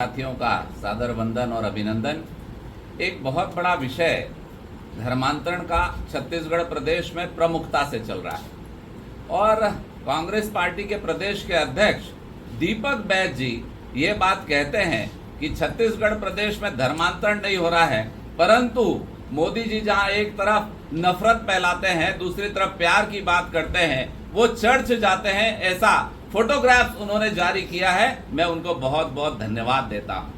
साथियों का सादर वंदन और अभिनंदन। एक बहुत बड़ा विषय धर्मांतरण का छत्तीसगढ़ प्रदेश में प्रमुखता से चल रहा है और कांग्रेस पार्टी के प्रदेश के अध्यक्ष दीपक बैज जी ये बात कहते हैं कि छत्तीसगढ़ प्रदेश में धर्मांतरण नहीं हो रहा है, परंतु मोदी जी जहां एक तरफ नफरत फैलाते हैं, दूसरी तरफ प्यार की बात करते हैं, वो चर्च जाते हैं। ऐसा फोटोग्राफ्स उन्होंने जारी किया है। मैं उनको बहुत बहुत धन्यवाद देता हूं।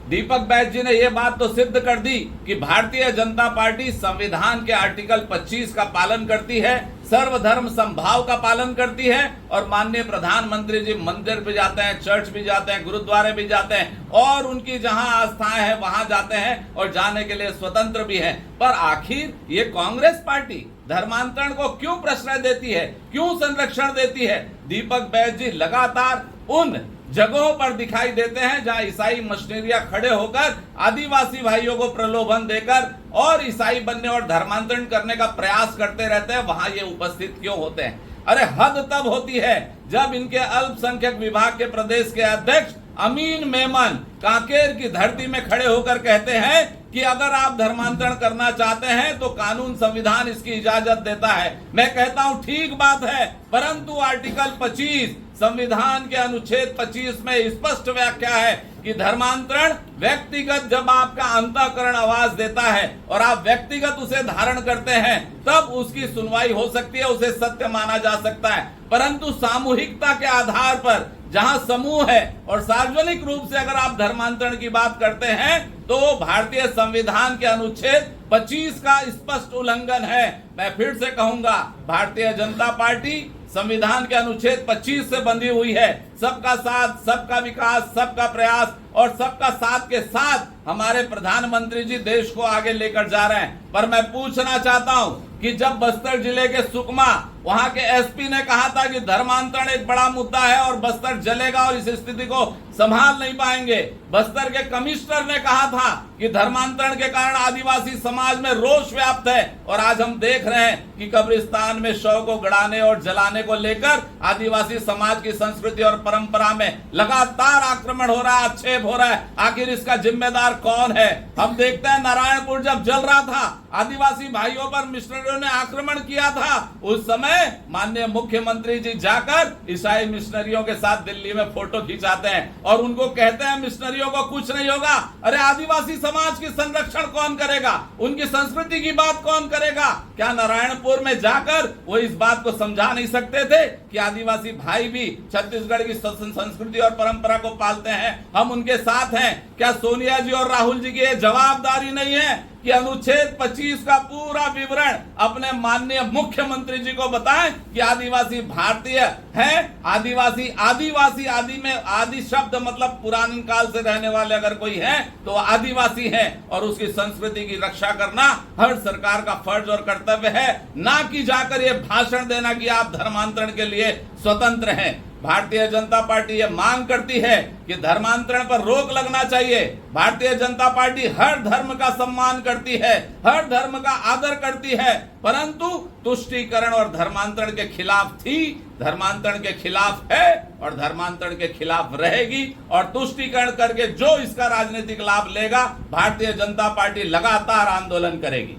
दीपक बैज जी ने यह बात तो सिद्ध कर दी कि भारतीय जनता पार्टी संविधान के आर्टिकल 25 का पालन करती है, सर्वधर्म समभाव का पालन करती है और माननीय प्रधानमंत्री जी मंदिर भी जाते हैं, चर्च भी जाते हैं, गुरुद्वारे भी जाते हैं और उनकी जहां आस्थाएं हैं वहां जाते हैं और जाने के लिए स्वतंत्र भी हैं। पर आखिर ये कांग्रेस पार्टी धर्मांतरण को क्यों प्रश्रय देती है, क्यों संरक्षण देती है? दीपक बैज जी लगातार उन जगहों पर दिखाई देते हैं जहां ईसाई मशीनरियां खड़े होकर आदिवासी भाइयों को प्रलोभन देकर और ईसाई बनने और धर्मांतरण करने का प्रयास करते रहते हैं। वहां ये उपस्थित क्यों होते हैं? अरे हद तब होती है जब इनके अल्पसंख्यक विभाग के प्रदेश के अध्यक्ष अमीन मेमन कांकेर की धरती में खड़े होकर कहते हैं कि अगर आप धर्मांतरण करना चाहते हैं तो कानून संविधान इसकी इजाजत देता है। मैं कहता हूं ठीक बात है, परंतु आर्टिकल 25 संविधान के अनुच्छेद 25 में स्पष्ट व्याख्या है कि धर्मांतरण व्यक्तिगत जब आपका अंतःकरण आवाज देता है और आप व्यक्तिगत उसे धारण करते हैं तब उसकी सुनवाई हो सकती है, उसे सत्य माना जा सकता है। परंतु सामूहिकता के आधार पर जहां समूह है और सार्वजनिक रूप से अगर आप धर्मांतरण की बात करते हैं तो भारतीय संविधान के अनुच्छेद 25 का स्पष्ट उल्लंघन है। मैं फिर से कहूंगा, भारतीय जनता पार्टी संविधान के अनुच्छेद 25 से बंधी हुई है। सबका साथ, सबका विकास, सबका प्रयास और सबका साथ के साथ हमारे प्रधानमंत्री जी देश को आगे लेकर जा रहे हैं। पर मैं पूछना चाहता हूं कि जब बस्तर जिले के सुकमा वहां के एसपी ने कहा था कि धर्मांतरण एक बड़ा मुद्दा है और बस्तर जलेगा और इस स्थिति को संभाल नहीं पाएंगे, बस्तर के कमिश्नर ने कहा था कि धर्मांतरण के कारण आदिवासी समाज में रोष व्याप्त है और आज हम देख रहे हैं कि कब्रिस्तान में शव को गड़ाने और जलाने को लेकर आदिवासी समाज की संस्कृति और परंपरा में लगातार आक्रमण हो रहा है, आक्षेप हो रहा है। आखिर इसका जिम्मेदार कौन है? हम देखते हैं नारायणपुर जब जल रहा था, आदिवासी भाइयों पर मिशनरियों ने आक्रमण किया था, उस समय माननीय मुख्यमंत्री जी जाकर ईसाई मिशनरियों के साथ दिल्ली में फोटो खिंचाते हैं और उनको कहते हैं मिशनरियों को कुछ नहीं होगा। अरे आदिवासी समाज की संरक्षण कौन करेगा? उनकी संस्कृति की बात कौन करेगा? क्या नारायणपुर में जाकर वो इस बात को समझा नहीं सकते थे कि आदिवासी भाई भी छत्तीसगढ़ की संस्कृति और परंपरा को पालते हैं, हम उनके साथ हैं? क्या सोनिया जी और राहुल जी की ये जवाबदारी नहीं है कि अनुच्छेद 25 का पूरा विवरण अपने माननीय मुख्यमंत्री जी को बताएं कि आदिवासी भारतीय हैं, आदिवासी आदिवासी आदि में आदि शब्द मतलब पुराने काल से रहने वाले अगर कोई है तो आदिवासी हैं और उसकी संस्कृति की रक्षा करना हर सरकार का फर्ज और कर्तव्य है, ना कि जाकर ये भाषण देना कि आप धर्मांतरण के लिए स्वतंत्र हैं। भारतीय जनता पार्टी ये मांग करती है कि धर्मांतरण पर रोक लगना चाहिए। भारतीय जनता पार्टी हर धर्म का सम्मान करती है, हर धर्म का आदर करती है, परंतु तुष्टीकरण और धर्मांतरण के खिलाफ थी, धर्मांतरण के खिलाफ है और धर्मांतरण के खिलाफ रहेगी। और तुष्टीकरण करके जो इसका राजनीतिक लाभ लेगा, भारतीय जनता पार्टी लगातार आंदोलन करेगी।